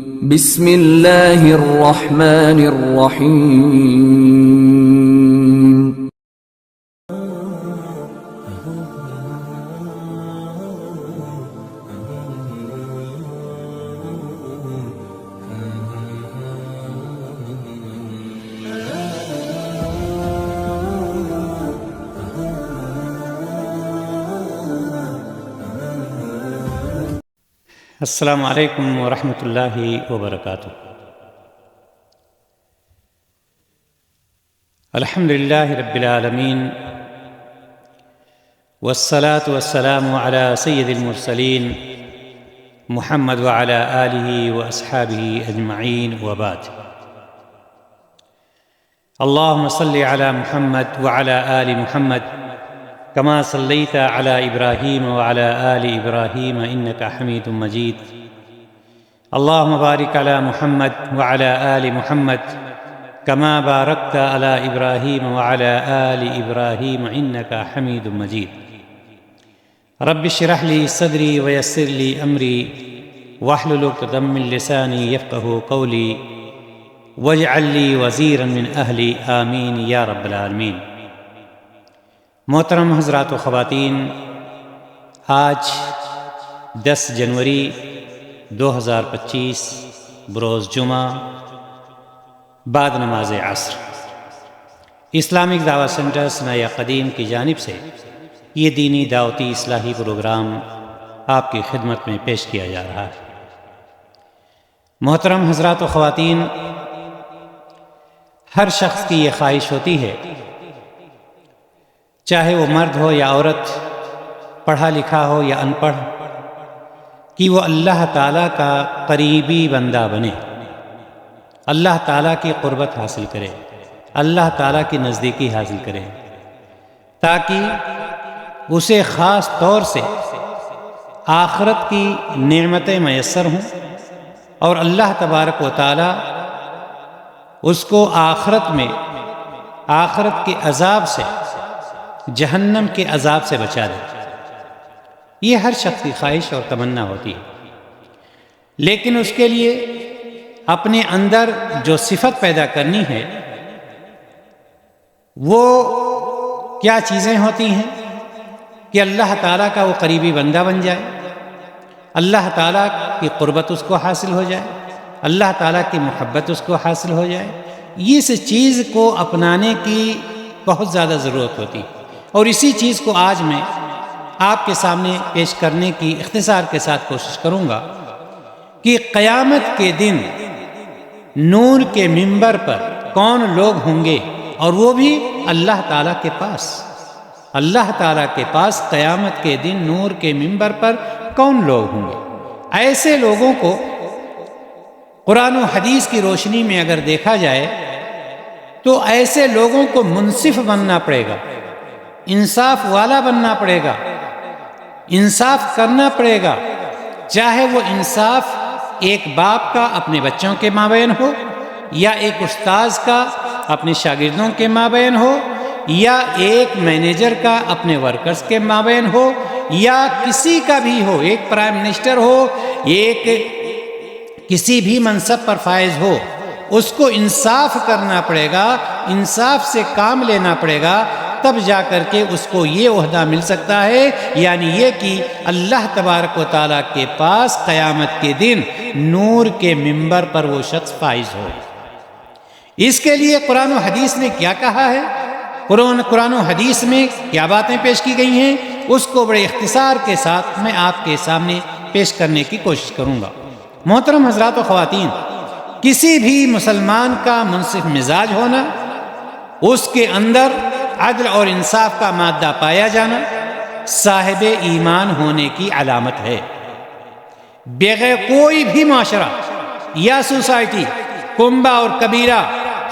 بسم اللہ الرحمن الرحیم۔ السلام علیکم ورحمۃ اللہ وبرکاتہ۔ الحمد للہ رب العالمین والصلاة والسلام علی سید المرسلین محمد وعلی آلہ واصحابہ اجمعین وبعد۔ اللہم صلی علی محمد وعلی آل محمد کما صلیت علی ابراہیم وعلی آل ابراہیم انک حمید مجید۔ اللہم بارک علی محمد وعلی آل محمد کما بارکت علی ابراہیم وعلی آل ابراہیم انک حمید مجید۔ رب اشرح لی صدری ویسر لی امری واحلل عقدۃ من لسانی یفقہوا قولی واجعل لی وزیرا من اہلی آمین یا رب العالمین۔ محترم حضرات و خواتین، آج 10 جنوری 2025 بروز جمعہ بعد نماز عصر اسلامک دعوت سینٹر ثنایا قدیم کی جانب سے یہ دینی دعوتی اصلاحی پروگرام آپ کی خدمت میں پیش کیا جا رہا ہے۔ محترم حضرات و خواتین، ہر شخص کی یہ خواہش ہوتی ہے، چاہے وہ مرد ہو یا عورت، پڑھا لکھا ہو یا ان پڑھ، کہ وہ اللہ تعالیٰ کا قریبی بندہ بنے، اللہ تعالیٰ کی قربت حاصل کرے، اللہ تعالیٰ کی نزدیکی حاصل کرے، تاکہ اسے خاص طور سے آخرت کی نعمتیں میسر ہوں اور اللہ تبارک و تعالیٰ اس کو آخرت میں آخرت کے عذاب سے، جہنم کے عذاب سے بچا دے۔ یہ ہر شخص کی خواہش اور تمنا ہوتی ہے، لیکن اس کے لیے اپنے اندر جو صفت پیدا کرنی ہے وہ کیا چیزیں ہوتی ہیں کہ اللہ تعالیٰ کا وہ قریبی بندہ بن جائے، اللہ تعالیٰ کی قربت اس کو حاصل ہو جائے، اللہ تعالیٰ کی محبت اس کو حاصل ہو جائے۔ اس چیز کو اپنانے کی بہت زیادہ ضرورت ہوتی ہے، اور اسی چیز کو آج میں آپ کے سامنے پیش کرنے کی اختصار کے ساتھ کوشش کروں گا کہ قیامت کے دن نور کے منبر پر کون لوگ ہوں گے، اور وہ بھی اللہ تعالیٰ کے پاس۔ اللہ تعالیٰ کے پاس قیامت کے دن نور کے منبر پر کون لوگ ہوں گے؟ ایسے لوگوں کو قرآن و حدیث کی روشنی میں اگر دیکھا جائے تو ایسے لوگوں کو منصف بننا پڑے گا، انصاف والا بننا پڑے گا، انصاف کرنا پڑے گا، چاہے وہ انصاف ایک باپ کا اپنے بچوں کے مابین ہو، یا ایک استاذ کا اپنے شاگردوں کے مابین ہو، یا ایک مینیجر کا اپنے ورکرز کے مابین ہو، یا کسی کا بھی ہو، ایک پرائم منسٹر ہو، ایک کسی بھی منصب پر فائز ہو، اس کو انصاف کرنا پڑے گا، انصاف سے کام لینا پڑے گا، تب جا کر کے اس کو یہ عہدہ مل سکتا ہے، یعنی یہ کہ اللہ تبارک و تعالیٰ کے پاس قیامت کے دن نور کے منبر پر وہ شخص فائز ہو۔ اس کے لیے قرآن و حدیث نے کیا کہا ہے، قرآن و حدیث میں کیا باتیں پیش کی گئی ہیں، اس کو بڑے اختصار کے ساتھ میں آپ کے سامنے پیش کرنے کی کوشش کروں گا۔ محترم حضرات و خواتین، کسی بھی مسلمان کا منصف مزاج ہونا، اس کے اندر عدل اور انصاف کا مادہ پایا جانا صاحب ایمان ہونے کی علامت ہے۔ بغیر کوئی بھی معاشرہ یا سوسائٹی، کنبہ اور قبیلہ،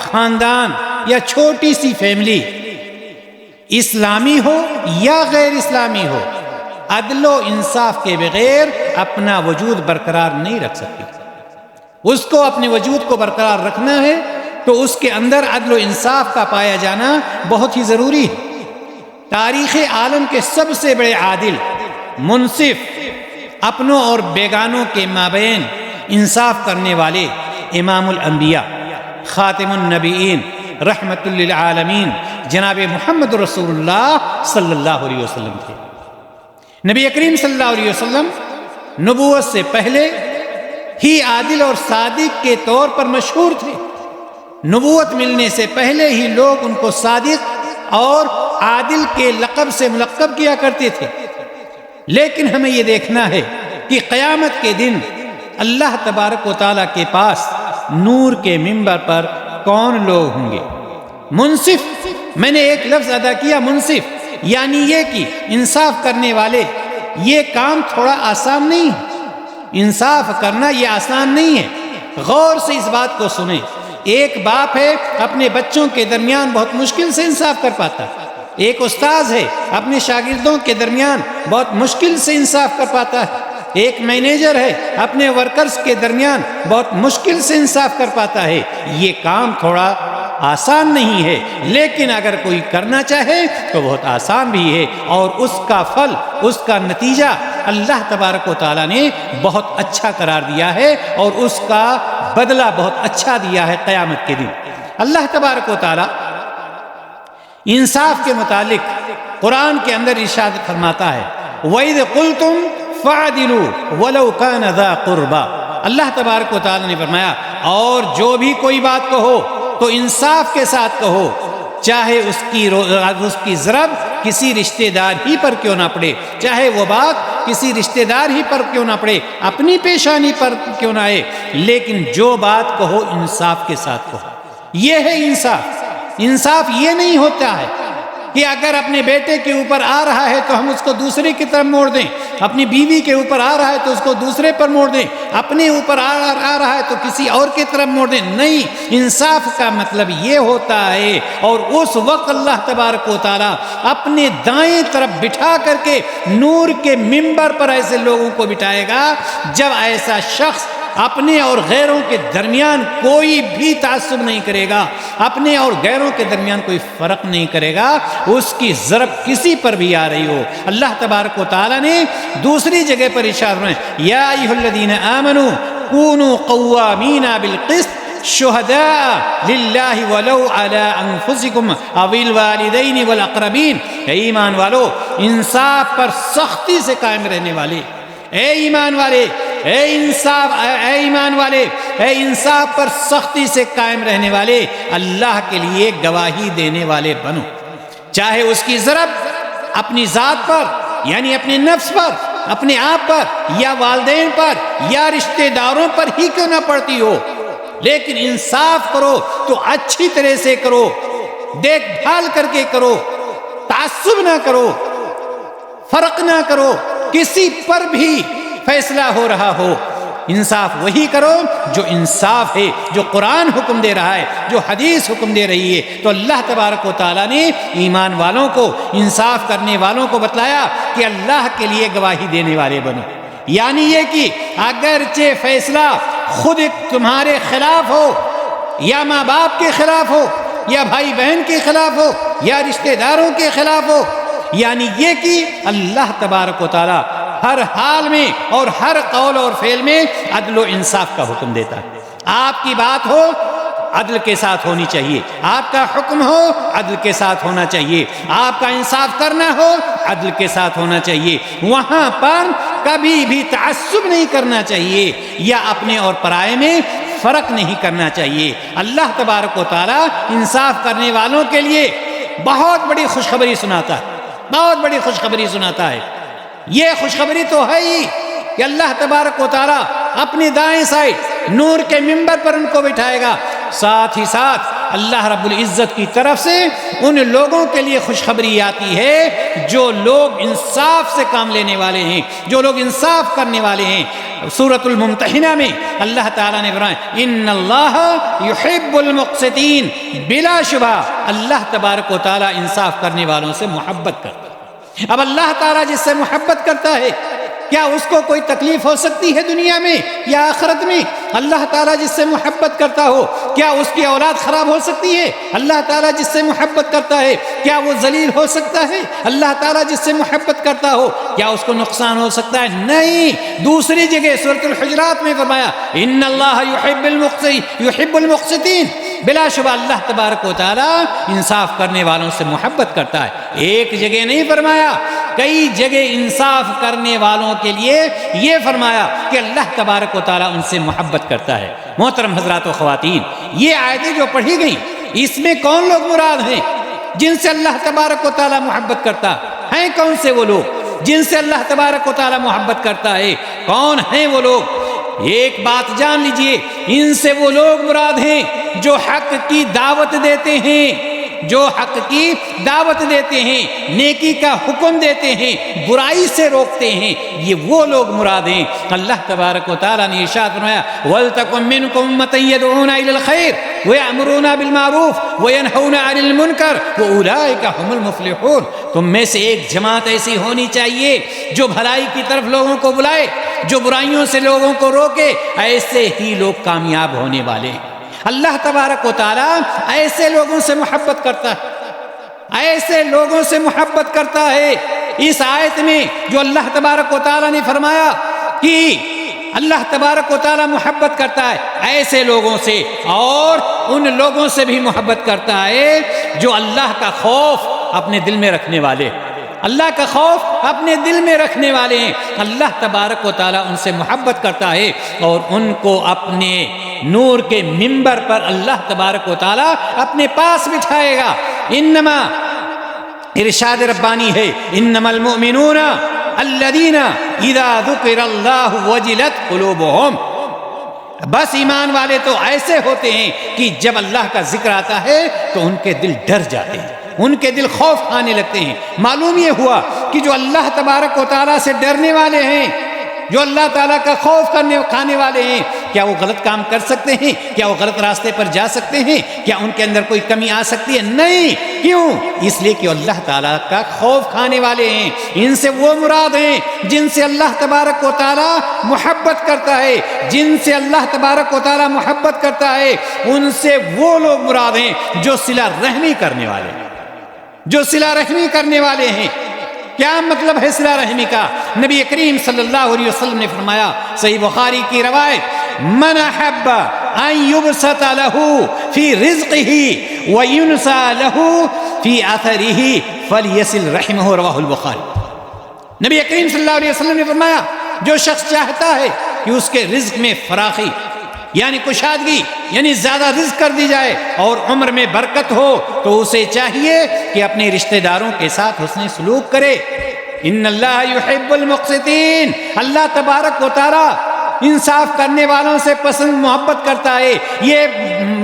خاندان یا چھوٹی سی فیملی، اسلامی ہو یا غیر اسلامی ہو، عدل و انصاف کے بغیر اپنا وجود برقرار نہیں رکھ سکتی۔ اس کو اپنے وجود کو برقرار رکھنا ہے تو اس کے اندر عدل و انصاف کا پایا جانا بہت ہی ضروری ہے۔ تاریخ عالم کے سب سے بڑے عادل، منصف، اپنوں اور بیگانوں کے مابین انصاف کرنے والے امام الانبیاء خاتم النبیین رحمت للعالمین جناب محمد رسول اللہ صلی اللہ علیہ وسلم تھے۔ نبی کریم صلی اللہ علیہ وسلم نبوت سے پہلے ہی عادل اور صادق کے طور پر مشہور تھے۔ نبوت ملنے سے پہلے ہی لوگ ان کو صادق اور عادل کے لقب سے ملقب کیا کرتے تھے۔ لیکن ہمیں یہ دیکھنا ہے کہ قیامت کے دن اللہ تبارک و تعالیٰ کے پاس نور کے منبر پر کون لوگ ہوں گے؟ منصف، میں نے ایک لفظ ادا کیا منصف، یعنی یہ کہ انصاف کرنے والے۔ یہ کام تھوڑا آسان نہیں ہے، انصاف کرنا یہ آسان نہیں ہے۔ غور سے اس بات کو سنیں۔ ایک باپ ہے اپنے بچوں کے درمیان بہت مشکل سے انصاف کر پاتا ہے، ایک استاذ ہے اپنے شاگردوں کے درمیان بہت مشکل سے انصاف کر پاتا ہے، ایک مینیجر ہے اپنے ورکرز کے درمیان بہت مشکل سے انصاف کر پاتا ہے۔ یہ کام تھوڑا آسان نہیں ہے، لیکن اگر کوئی کرنا چاہے تو بہت آسان بھی ہے، اور اس کا پھل، اس کا نتیجہ اللہ تبارک و تعالیٰ نے بہت اچھا قرار دیا ہے، اور اس کا بدلہ بہت اچھا دیا ہے قیامت کے دن۔ اللہ تبارک و تعالیٰ انصاف کے متعلق قرآن کے اندر ارشاد فرماتا ہے وَإِذْ قُلْتُمْ فَعْدِلُوا وَلَوْ كَانَ ذَا قُرْبَى۔ اللہ تبارک و تعالیٰ نے فرمایا اور جو بھی کوئی بات کہو تو انصاف کے ساتھ کہو، چاہے اس کی ضرب کسی رشتہ دار ہی پر کیوں نہ پڑے، چاہے وہ بات کسی رشتہ دار ہی پر کیوں نہ پڑے، اپنی پیشانی پر کیوں نہ آئے، لیکن جو بات کہو انصاف کے ساتھ کہو۔ یہ ہے انصاف۔ انصاف یہ نہیں ہوتا ہے کہ اگر اپنے بیٹے کے اوپر آ رہا ہے تو ہم اس کو دوسرے کی طرف موڑ دیں، اپنی بیوی کے اوپر آ رہا ہے تو اس کو دوسرے پر موڑ دیں، اپنے اوپر آ رہا ہے تو کسی اور کی طرف موڑ دیں۔ نہیں، انصاف کا مطلب یہ ہوتا ہے، اور اس وقت اللہ تبارک و تعالیٰ اپنے دائیں طرف بٹھا کر کے نور کے منبر پر ایسے لوگوں کو بٹھائے گا جب ایسا شخص اپنے اور غیروں کے درمیان کوئی بھی تعصب نہیں کرے گا، اپنے اور غیروں کے درمیان کوئی فرق نہیں کرے گا، اس کی ضرب کسی پر بھی آ رہی ہو۔ اللہ تبارک و تعالیٰ نے دوسری جگہ پر ارشاد فرمایا یا ایھا الذین آمنوا کونوا قوامین بالقسط شہداء للہ ولو علی انفسکم او الوالدین والاقربین۔ اے ایمان والو، انصاف پر سختی سے قائم رہنے والے، اے ایمان والے، اے ایمان والے، اے انصاف پر سختی سے قائم رہنے والے، اللہ کے لیے گواہی دینے والے بنو، چاہے اس کی ضرب اپنی ذات پر، یعنی اپنے نفس پر، اپنے آپ پر، یا والدین پر، یا رشتہ داروں پر ہی کیوں نہ پڑتی ہو، لیکن انصاف کرو تو اچھی طرح سے کرو، دیکھ بھال کر کے کرو، تعصب نہ کرو، فرق نہ کرو، کسی پر بھی فیصلہ ہو رہا ہو، انصاف وہی کرو جو انصاف ہے، جو قرآن حکم دے رہا ہے، جو حدیث حکم دے رہی ہے۔ تو اللہ تبارک و تعالیٰ نے ایمان والوں کو، انصاف کرنے والوں کو بتلایا کہ اللہ کے لیے گواہی دینے والے بنو، یعنی یہ کہ اگرچہ فیصلہ خود تمہارے خلاف ہو، یا ماں باپ کے خلاف ہو، یا بھائی بہن کے خلاف ہو، یا رشتہ داروں کے خلاف ہو، یعنی یہ کہ اللہ تبارک و تعالیٰ ہر حال میں اور ہر قول اور فعل میں عدل و انصاف کا حکم دیتا ہے۔ آپ کی بات ہو عدل کے ساتھ ہونی چاہیے، آپ کا حکم ہو عدل کے ساتھ ہونا چاہیے، آپ کا انصاف کرنا ہو عدل کے ساتھ ہونا چاہیے، وہاں پر کبھی بھی تعصب نہیں کرنا چاہیے، یا اپنے اور پرائے میں فرق نہیں کرنا چاہیے۔ اللہ تبارک و تعالیٰ انصاف کرنے والوں کے لیے بہت بڑی خوشخبری سناتا ہے، بہت بڑی خوشخبری سناتا ہے۔ یہ خوشخبری تو ہے ہی کہ اللہ تبارک و تعالیٰ اپنی دائیں سائڈ نور کے منبر پر ان کو بٹھائے گا، ساتھ ہی ساتھ اللہ رب العزت کی طرف سے ان لوگوں کے لیے خوشخبری آتی ہے جو لوگ انصاف سے کام لینے والے ہیں، جو لوگ انصاف کرنے والے ہیں۔ سورۃ الممتحنہ میں اللہ تعالیٰ نے فرمایا ان اللہ یحب المقسطین، بلا شبہ اللہ تبارک و تعالیٰ انصاف کرنے والوں سے محبت کرتا ہے۔ اب اللہ تعالیٰ جس سے محبت کرتا ہے کیا اس کو کوئی تکلیف ہو سکتی ہے دنیا میں یا آخرت میں؟ اللہ تعالیٰ جس سے محبت کرتا ہو کیا اس کی اولاد خراب ہو سکتی ہے؟ اللہ تعالیٰ جس سے محبت کرتا ہے کیا وہ ذلیل ہو سکتا ہے؟ اللہ تعالیٰ جس سے محبت کرتا ہو کیا اس کو نقصان ہو سکتا ہے؟ نہیں۔ دوسری جگہ سورۃ الحجرات میں فرمایا ان اللہ یحب المقسطین، بلا شبہ اللہ تبارک و تعالیٰ انصاف کرنے والوں سے محبت کرتا ہے۔ ایک جگہ نہیں فرمایا، کئی جگہ انصاف کرنے والوں کے لیے یہ فرمایا کہ اللہ تبارک و تعالیٰ ان سے محبت کرتا ہے۔ محترم حضرات و خواتین، یہ آیتیں جو پڑھی گئیں اس میں کون لوگ مراد ہیں جن سے اللہ تبارک و تعالیٰ محبت کرتا ہے؟ کون سے وہ لوگ جن سے اللہ تبارک و تعالیٰ محبت کرتا ہے؟ کون ہیں وہ لوگ؟ ایک بات جان لیجئے، ان سے وہ لوگ مراد ہیں جو حق کی دعوت دیتے ہیں، جو حق کی دعوت دیتے ہیں، نیکی کا حکم دیتے ہیں، برائی سے روکتے ہیں، یہ وہ لوگ مراد ہیں۔ اللہ تبارک و تعالیٰ نے ارشاد فرمایا وَلْتَكُن مِّنكُمْ أُمَّةٌ يَدْعُونَ إِلَى الْخَيْرِ وَيَأْمُرُونَ بِالْمَعْرُوفِ وَيَنْهَوْنَ عَنِ الْمُنكَرِ وَأُولَٰئِكَ هُمُ الْمُفْلِحُونَ۔ تم میں سے ایک جماعت ایسی ہونی چاہیے جو بھلائی کی طرف لوگوں کو بلائے، جو برائیوں سے لوگوں کو روکے، ایسے ہی لوگ کامیاب ہونے والے ہیں۔ اللہ تبارک و تعالیٰ ایسے لوگوں سے محبت کرتا ہے، ایسے لوگوں سے محبت کرتا ہے۔ اس آیت میں جو اللہ تبارک و تعالیٰ نے فرمایا کہ اللہ تبارک و تعالیٰ محبت کرتا ہے ایسے لوگوں سے، اور ان لوگوں سے بھی محبت کرتا ہے جو اللہ کا خوف اپنے دل میں رکھنے والے، اللہ کا خوف اپنے دل میں رکھنے والے ہیں۔ اللہ تبارک و تعالیٰ ان سے محبت کرتا ہے اور ان کو اپنے نور کے منبر پر اللہ تبارک و تعالیٰ اپنے پاس بٹھائے گا۔ انما ارشاد ربانی ہے انما المؤمنون الذین اذا ذکر اللہ وجلت قلوبہم، بس ایمان والے تو ایسے ہوتے ہیں کہ جب اللہ کا ذکر آتا ہے تو ان کے دل ڈر جاتے ہیں، ان کے دل خوف کھانے لگتے ہیں۔ معلوم یہ ہوا کہ جو اللہ تبارک و تعالیٰ سے ڈرنے والے ہیں، جو اللہ تعالیٰ کا خوف کھانے والے ہیں، کیا وہ غلط کام کر سکتے ہیں؟ کیا وہ غلط راستے پر جا سکتے ہیں؟ کیا ان کے اندر کوئی کمی آ سکتی ہے؟ نہیں۔ کیوں؟ اس لیے کہ اللہ تعالیٰ کا خوف کھانے والے ہیں۔ ان سے وہ مراد ہیں جن سے اللہ تبارک و تعالیٰ محبت کرتا ہے، جن سے اللہ تبارک و تعالیٰ محبت کرتا ہے ان سے وہ لوگ مراد ہیں جو صلہ رحمی کرنے والے ہیں، جو صلہ رحمی کرنے والے ہیں۔ کیا مطلب ہے صلہ رحمی کا؟ نبی کریم صلی اللہ علیہ وسلم نے فرمایا، صحیح بخاری کی روایت، من احب ان یبسط له فی رزقه وینسى له فی اثره فلیصل رحمہ، رواہ البخاری۔ نبی کریم صلی اللہ علیہ وسلم نے فرمایا جو شخص چاہتا ہے کہ اس کے رزق میں فراخی یعنی کشادگی یعنی زیادہ رزق کر دی جائے اور عمر میں برکت ہو، تو اسے چاہیے کہ اپنے رشتہ داروں کے ساتھ حسن سلوک کرے۔ ان اللہ یحب المقسطین، اللہ تبارک و تعالیٰ انصاف کرنے والوں سے پسند محبت کرتا ہے۔ یہ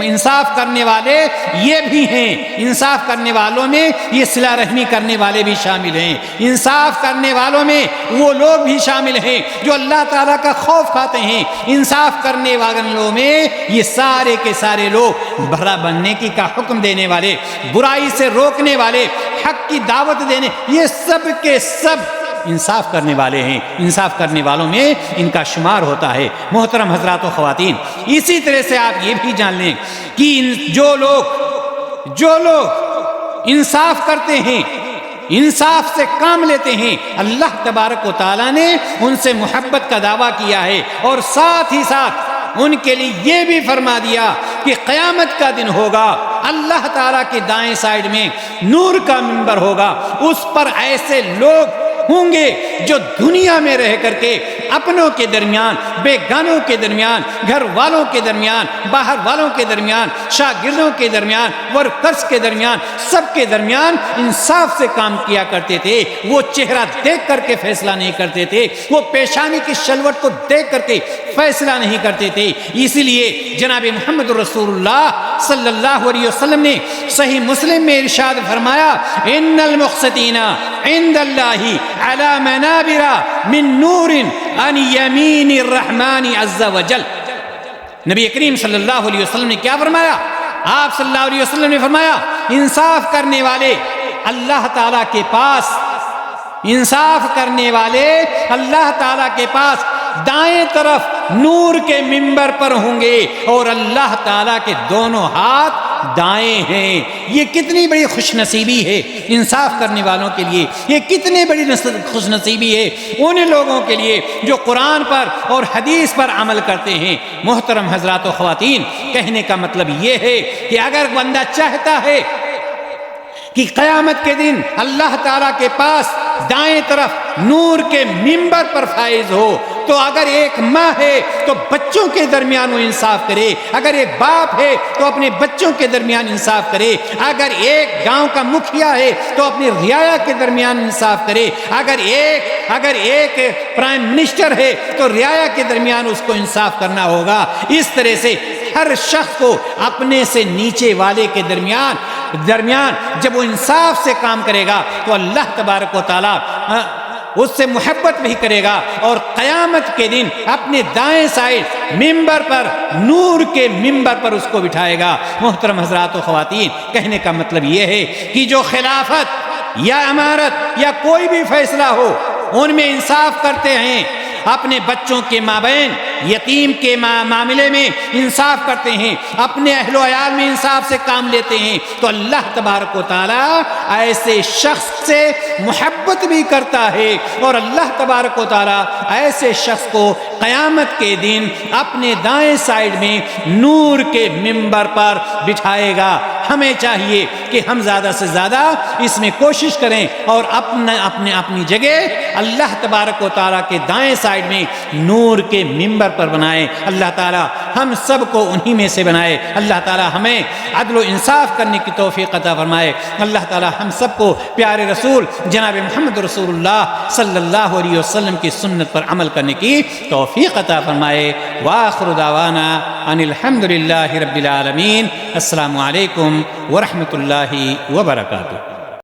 انصاف کرنے والے یہ بھی ہیں، انصاف کرنے والوں میں یہ صلہ رحمی کرنے والے بھی شامل ہیں، انصاف کرنے والوں میں وہ لوگ بھی شامل ہیں جو اللہ تعالیٰ کا خوف کھاتے ہیں، انصاف کرنے والوں میں یہ سارے کے سارے لوگ بھلا بننے کی کا حکم دینے والے، برائی سے روکنے والے، حق کی دعوت دینے، یہ سب کے سب انصاف کرنے والے ہیں۔ انصاف کرنے والوں میں ان کا شمار ہوتا ہے۔ محترم حضرات و خواتین، اسی طرح سے آپ یہ بھی جان لیں کہ جو لوگ انصاف کرتے ہیں، انصاف سے کام لیتے ہیں، اللہ تبارک و تعالیٰ نے ان سے محبت کا دعویٰ کیا ہے، اور ساتھ ہی ساتھ ان کے لیے یہ بھی فرما دیا کہ قیامت کا دن ہوگا، اللہ تعالیٰ کے دائیں سائڈ میں نور کا منبر ہوگا، اس پر ایسے لوگ ہوں گے جو دنیا میں رہ کر کے اپنوں کے درمیان، بیگانوں کے درمیان، گھر والوں کے درمیان، باہر والوں کے درمیان، شاگردوں کے درمیان، ورکرز کے درمیان، سب کے درمیان انصاف سے کام کیا کرتے تھے۔ وہ چہرہ دیکھ کر کے فیصلہ نہیں کرتے تھے، وہ پیشانی کی شلوٹ کو دیکھ کر کے فیصلہ نہیں کرتے تھے۔ اسی لیے جناب محمد رسول اللہ صلی اللہ علیہ وسلم نے صحیح مسلم میں ارشاد فرمایا، ان المقسطین عند اللہ علی منابر من نور عن یمین الرحمن عز وجل۔ نبی کریم صلی اللہ علیہ وسلم نے کیا فرمایا؟ آپ صلی اللہ علیہ وسلم نے فرمایا انصاف کرنے والے اللہ تعالیٰ کے پاس انصاف کرنے والے اللہ تعالیٰ کے پاس دائیں طرف نور کے منبر پر ہوں گے اور اللہ تعالیٰ کے دونوں ہاتھ دائیں ہیں۔ یہ کتنی بڑی خوش نصیبی ہے انصاف کرنے والوں کے لیے، یہ کتنی بڑی خوش نصیبی ہے ان لوگوں کے لیے جو قرآن پر اور حدیث پر عمل کرتے ہیں۔ محترم حضرات و خواتین، کہنے کا مطلب یہ ہے کہ اگر بندہ چاہتا ہے کہ قیامت کے دن اللہ تعالیٰ کے پاس دائیں طرف نور کے منبر پر فائز ہو، تو اگر ایک ماں ہے تو بچوں کے درمیان وہ انصاف کرے، اگر ایک باپ ہے تو اپنے بچوں کے درمیان انصاف کرے، اگر ایک گاؤں کا مکھیا ہے تو اپنی رعایا کے درمیان انصاف کرے، اگر ایک پرائم منسٹر ہے تو رعایا کے درمیان اس کو انصاف کرنا ہوگا۔ اس طرح سے ہر شخص کو اپنے سے نیچے والے کے درمیان جب وہ انصاف سے کام کرے گا تو اللہ تبارک و تعالیٰ اس سے محبت بھی کرے گا اور قیامت کے دن اپنے دائیں سائڈ منبر پر، نور کے منبر پر اس کو بٹھائے گا۔ محترم حضرات و خواتین، کہنے کا مطلب یہ ہے کہ جو خلافت یا امارت یا کوئی بھی فیصلہ ہو ان میں انصاف کرتے ہیں، اپنے بچوں کے مابین یتیم کے معاملے میں انصاف کرتے ہیں، اپنے اہل و عیال میں انصاف سے کام لیتے ہیں، تو اللہ تبارک و تعالیٰ ایسے شخص سے محبت بھی کرتا ہے اور اللہ تبارک و تعالیٰ ایسے شخص کو قیامت کے دن اپنے دائیں سائڈ میں نور کے منبر پر بٹھائے گا۔ ہمیں چاہیے کہ ہم زیادہ سے زیادہ اس میں کوشش کریں اور اپنی جگہ اللہ تبارک و تعالیٰ کے دائیں سائڈ میں نور کے منبر پر بنائیں۔ اللہ تعالیٰ ہم سب کو انہی میں سے بنائے۔ اللہ تعالیٰ ہمیں عدل و انصاف کرنے کی توفیق عطا فرمائے۔ اللہ تعالیٰ ہم سب کو پیارے رسول جناب محمد رسول اللہ صلی اللہ علیہ وسلم کی سنت پر عمل کرنے کی توفیق عطا فرمائے۔ وآخر دعوانا ان الحمد للہ رب العالمین۔ السلام علیکم ورحمۃ اللہ وبرکاتہ۔